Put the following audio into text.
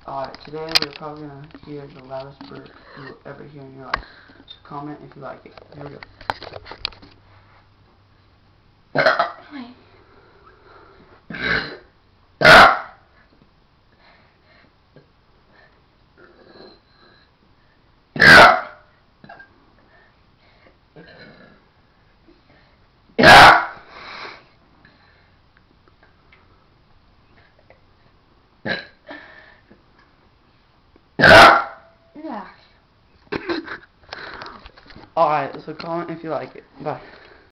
Alright, today we're probably gonna hear the loudest burp you'll ever hear in your life. So comment if you like it. Here we go. Yeah. Alright, so comment if you like it. Bye.